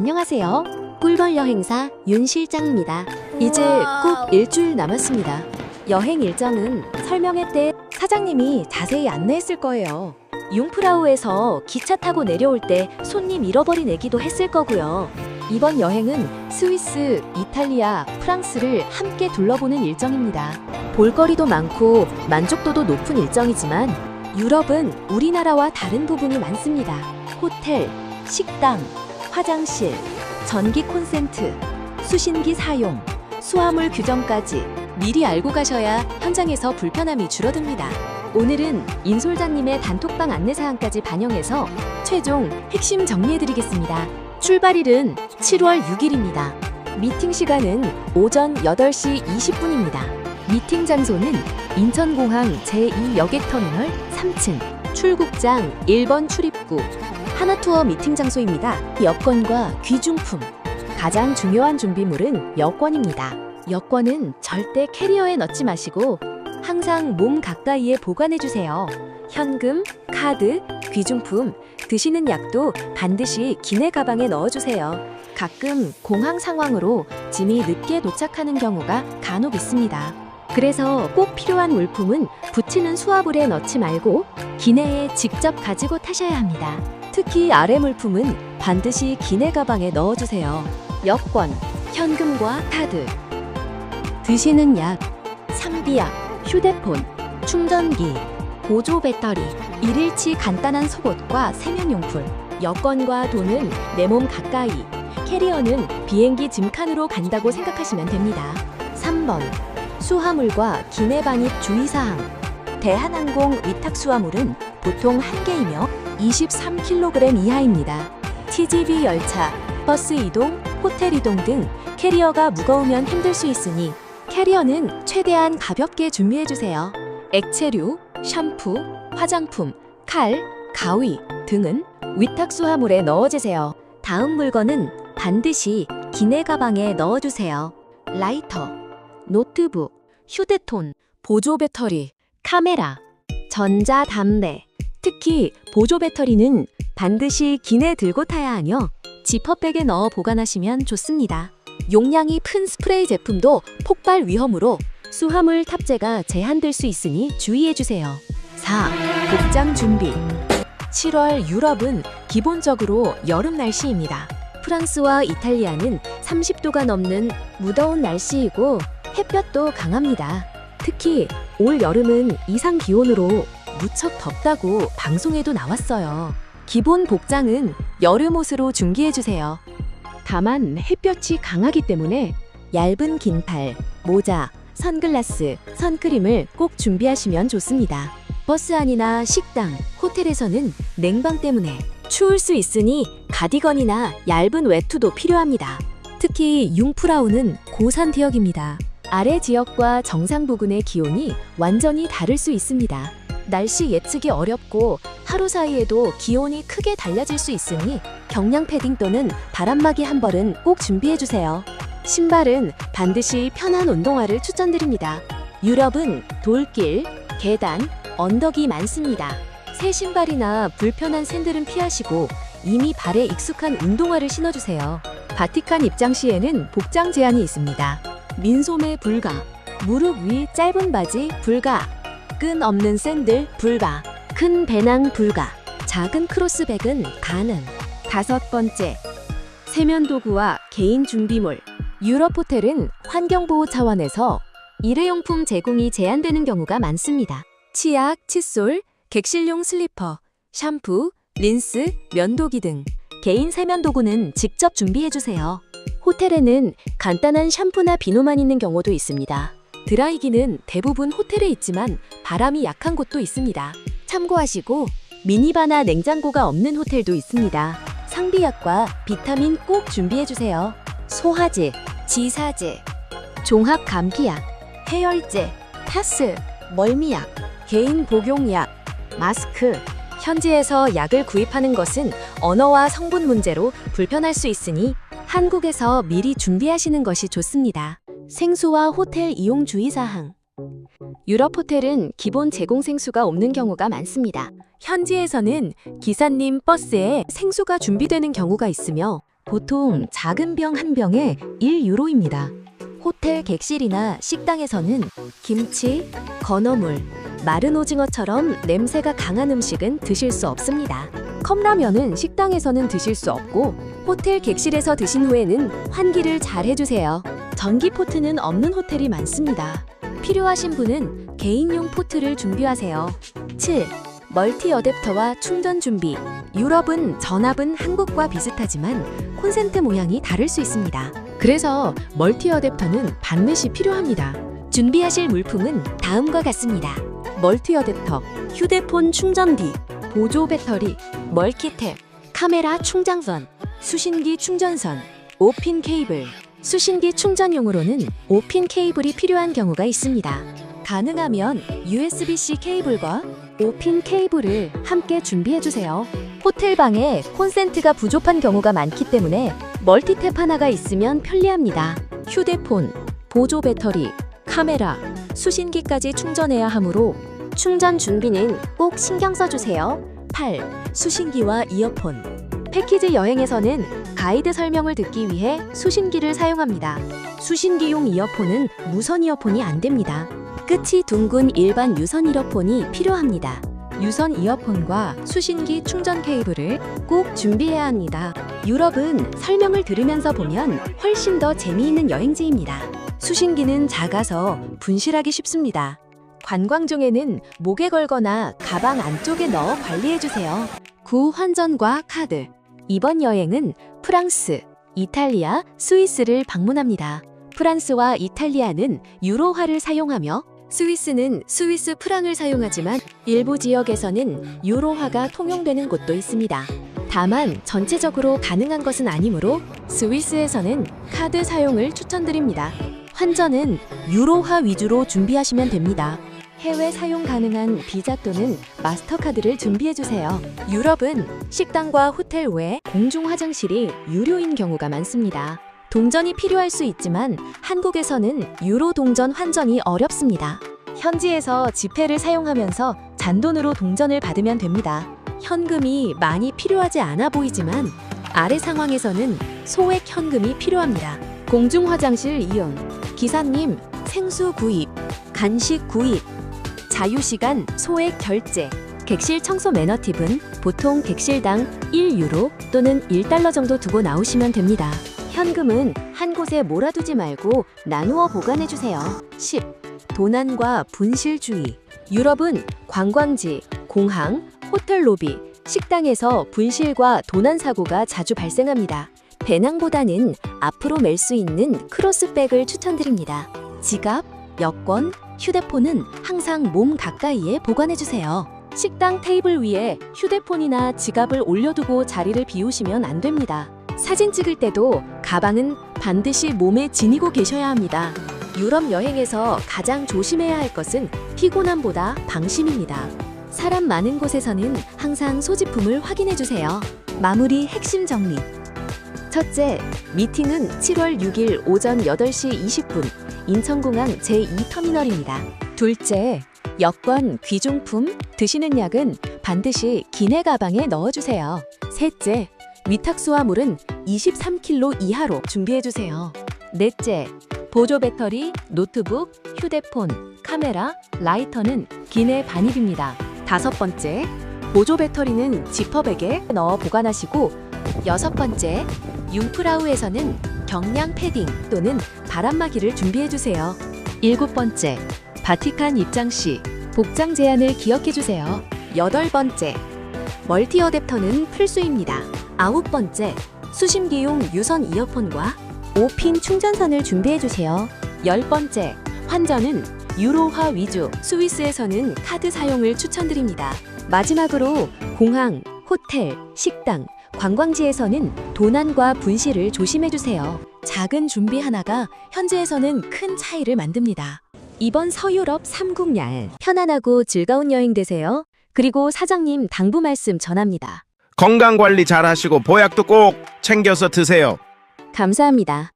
안녕하세요. 꿀벌 여행사 윤 실장입니다. 이제 꼭 일주일 남았습니다. 여행 일정은 설명회 때 사장님이 자세히 안내했을 거예요. 융프라우에서 기차 타고 내려올 때 손님 잃어버린 애기도 했을 거고요. 이번 여행은 스위스, 이탈리아, 프랑스를 함께 둘러보는 일정입니다. 볼거리도 많고 만족도도 높은 일정이지만 유럽은 우리나라와 다른 부분이 많습니다. 호텔, 식당, 화장실, 전기 콘센트, 수신기 사용, 수화물 규정까지 미리 알고 가셔야 현장에서 불편함이 줄어듭니다. 오늘은 인 솔장님의 단톡방 안내사항까지 반영해서 최종 핵심 정리해드리겠습니다. 출발일은 7월 6일입니다. 미팅 시간은 오전 8시 20분입니다. 미팅 장소는 인천공항 제2여객터미널 3층, 출국장 1번 출입구, 하나투어 미팅 장소입니다. 여권과 귀중품, 가장 중요한 준비물은 여권입니다. 여권은 절대 캐리어에 넣지 마시고 항상 몸 가까이에 보관해주세요. 현금, 카드, 귀중품, 드시는 약도 반드시 기내 가방에 넣어주세요. 가끔 공항 상황으로 짐이 늦게 도착하는 경우가 간혹 있습니다. 그래서 꼭 필요한 물품은 붙이는 수화물에 넣지 말고 기내에 직접 가지고 타셔야 합니다. 특히 아래 물품은 반드시 기내 가방에 넣어주세요. 여권, 현금과 카드, 드시는 약, 상비약, 휴대폰, 충전기, 보조 배터리, 일일치 간단한 속옷과 세면용품. 여권과 돈은 내 몸 가까이, 캐리어는 비행기 짐칸으로 간다고 생각하시면 됩니다. 3번, 수화물과 기내 반입 주의사항. 대한항공 위탁 수화물은 보통 1개이며 23kg 이하입니다. TGV 열차, 버스 이동, 호텔 이동 등 캐리어가 무거우면 힘들 수 있으니 캐리어는 최대한 가볍게 준비해주세요. 액체류, 샴푸, 화장품, 칼, 가위 등은 위탁 수화물에 넣어주세요. 다음 물건은 반드시 기내 가방에 넣어주세요. 라이터, 노트북, 휴대폰, 보조 배터리, 카메라, 전자담배. 특히 보조 배터리는 반드시 기내 들고 타야 하며 지퍼백에 넣어 보관하시면 좋습니다. 용량이 큰 스프레이 제품도 폭발 위험으로 수화물 탑재가 제한될 수 있으니 주의해주세요. 4. 복장 준비. 7월 유럽은 기본적으로 여름 날씨입니다. 프랑스와 이탈리아는 30도가 넘는 무더운 날씨이고 햇볕도 강합니다. 특히 올 여름은 이상 기온으로 무척 덥다고 방송에도 나왔어요. 기본 복장은 여름 옷으로 준비해주세요. 다만 햇볕이 강하기 때문에 얇은 긴팔, 모자, 선글라스, 선크림을 꼭 준비하시면 좋습니다. 버스 안이나 식당, 호텔에서는 냉방 때문에 추울 수 있으니 가디건이나 얇은 외투도 필요합니다. 특히 융프라우는 고산 지역입니다. 아래 지역과 정상 부근의 기온이 완전히 다를 수 있습니다. 날씨 예측이 어렵고 하루 사이에도 기온이 크게 달라질 수 있으니 경량 패딩 또는 바람막이 한 벌은 꼭 준비해주세요. 신발은 반드시 편한 운동화를 추천드립니다. 유럽은 돌길, 계단, 언덕이 많습니다. 새 신발이나 불편한 샌들은 피하시고 이미 발에 익숙한 운동화를 신어주세요. 바티칸 입장 시에는 복장 제한이 있습니다. 민소매 불가, 무릎 위 짧은 바지 불가, 끈 없는 샌들 불가, 큰 배낭 불가, 작은 크로스백은 가능. 5번째, 세면도구와 개인 준비물. 유럽 호텔은 환경보호 차원에서 일회용품 제공이 제한되는 경우가 많습니다. 치약, 칫솔, 객실용 슬리퍼, 샴푸, 린스, 면도기 등 개인 세면도구는 직접 준비해주세요. 호텔에는 간단한 샴푸나 비누만 있는 경우도 있습니다. 드라이기는 대부분 호텔에 있지만 바람이 약한 곳도 있습니다. 참고하시고 미니바나 냉장고가 없는 호텔도 있습니다. 상비약과 비타민 꼭 준비해주세요. 소화제, 지사제, 종합 감기약, 해열제, 파스, 멀미약, 개인 복용약, 마스크. 현지에서 약을 구입하는 것은 언어와 성분 문제로 불편할 수 있으니 한국에서 미리 준비하시는 것이 좋습니다. 생수와 호텔 이용 주의사항. 유럽 호텔은 기본 제공 생수가 없는 경우가 많습니다. 현지에서는 기사님 버스에 생수가 준비되는 경우가 있으며 보통 작은 병 한 병에 1유로입니다. 호텔 객실이나 식당에서는 김치, 건어물, 마른 오징어처럼 냄새가 강한 음식은 드실 수 없습니다. 컵라면은 식당에서는 드실 수 없고 호텔 객실에서 드신 후에는 환기를 잘 해주세요. 전기 포트는 없는 호텔이 많습니다. 필요하신 분은 개인용 포트를 준비하세요. 7. 멀티 어댑터와 충전 준비. 유럽은 전압은 한국과 비슷하지만 콘센트 모양이 다를 수 있습니다. 그래서 멀티 어댑터는 반드시 필요합니다. 준비하실 물품은 다음과 같습니다. 멀티 어댑터, 휴대폰 충전기, 보조 배터리, 멀티탭, 카메라 충전선, 수신기 충전선, 5핀 케이블. 수신기 충전용으로는 5핀 케이블이 필요한 경우가 있습니다. 가능하면 USB-C 케이블과 5핀 케이블을 함께 준비해주세요. 호텔방에 콘센트가 부족한 경우가 많기 때문에 멀티탭 하나가 있으면 편리합니다. 휴대폰, 보조 배터리, 카메라, 수신기까지 충전해야 하므로 충전 준비는 꼭 신경 써주세요. 8. 수신기와 이어폰. 패키지 여행에서는 가이드 설명을 듣기 위해 수신기를 사용합니다. 수신기용 이어폰은 무선 이어폰이 안 됩니다. 끝이 둥근 일반 유선 이어폰이 필요합니다. 유선 이어폰과 수신기 충전 케이블을 꼭 준비해야 합니다. 유럽은 설명을 들으면서 보면 훨씬 더 재미있는 여행지입니다. 수신기는 작아서 분실하기 쉽습니다. 관광 중에는 목에 걸거나 가방 안쪽에 넣어 관리해주세요. 9. 환전과 카드. 이번 여행은 프랑스, 이탈리아, 스위스를 방문합니다. 프랑스와 이탈리아는 유로화를 사용하며 스위스는 스위스 프랑을 사용하지만 일부 지역에서는 유로화가 통용되는 곳도 있습니다. 다만 전체적으로 가능한 것은 아니므로 스위스에서는 카드 사용을 추천드립니다. 환전은 유로화 위주로 준비하시면 됩니다. 해외 사용 가능한 비자 또는 마스터카드를 준비해주세요. 유럽은 식당과 호텔 외 공중 화장실이 유료인 경우가 많습니다. 동전이 필요할 수 있지만 한국에서는 유로 동전 환전이 어렵습니다. 현지에서 지폐를 사용하면서 잔돈으로 동전을 받으면 됩니다. 현금이 많이 필요하지 않아 보이지만 아래 상황에서는 소액 현금이 필요합니다. 공중 화장실 이용, 기사님 생수 구입, 간식 구입, 자유시간 소액 결제, 객실 청소 매너 팁은 보통 객실당 1유로 또는 1달러 정도 두고 나오시면 됩니다. 현금은 한 곳에 몰아두지 말고 나누어 보관해주세요. 10. 도난과 분실 주의. 유럽은 관광지, 공항, 호텔 로비, 식당에서 분실과 도난 사고가 자주 발생합니다. 배낭보다는 앞으로 멜 수 있는 크로스백을 추천드립니다. 지갑, 여권, 휴대폰은 항상 몸 가까이에 보관해주세요. 식당 테이블 위에 휴대폰이나 지갑을 올려두고 자리를 비우시면 안 됩니다. 사진 찍을 때도 가방은 반드시 몸에 지니고 계셔야 합니다. 유럽 여행에서 가장 조심해야 할 것은 피곤함보다 방심입니다. 사람 많은 곳에서는 항상 소지품을 확인해주세요. 마무리 핵심 정리. 첫째, 미팅은 7월 6일 오전 8시 20분 인천공항 제2터미널입니다. 둘째, 여권, 귀중품, 드시는 약은 반드시 기내 가방에 넣어주세요. 셋째, 위탁수화물은 23kg 이하로 준비해주세요. 넷째, 보조 배터리, 노트북, 휴대폰, 카메라, 라이터는 기내 반입입니다. 다섯 번째, 보조 배터리는 지퍼백에 넣어 보관하시고 여섯 번째, 융프라우에서는 경량 패딩 또는 바람막이를 준비해주세요. 일곱 번째, 바티칸 입장 시 복장 제한을 기억해주세요. 여덟 번째, 멀티 어댑터는 필수입니다. 아홉 번째, 수심기용 유선 이어폰과 5핀 충전선을 준비해주세요. 열 번째, 환전은 유로화 위주, 스위스에서는 카드 사용을 추천드립니다. 마지막으로 공항, 호텔, 식당, 관광지에서는 도난과 분실을 조심해주세요. 작은 준비 하나가 현지에서는 큰 차이를 만듭니다. 이번 서유럽 3국야에 편안하고 즐거운 여행 되세요. 그리고 사장님 당부 말씀 전합니다. 건강관리 잘 하시고 보약도 꼭 챙겨서 드세요. 감사합니다.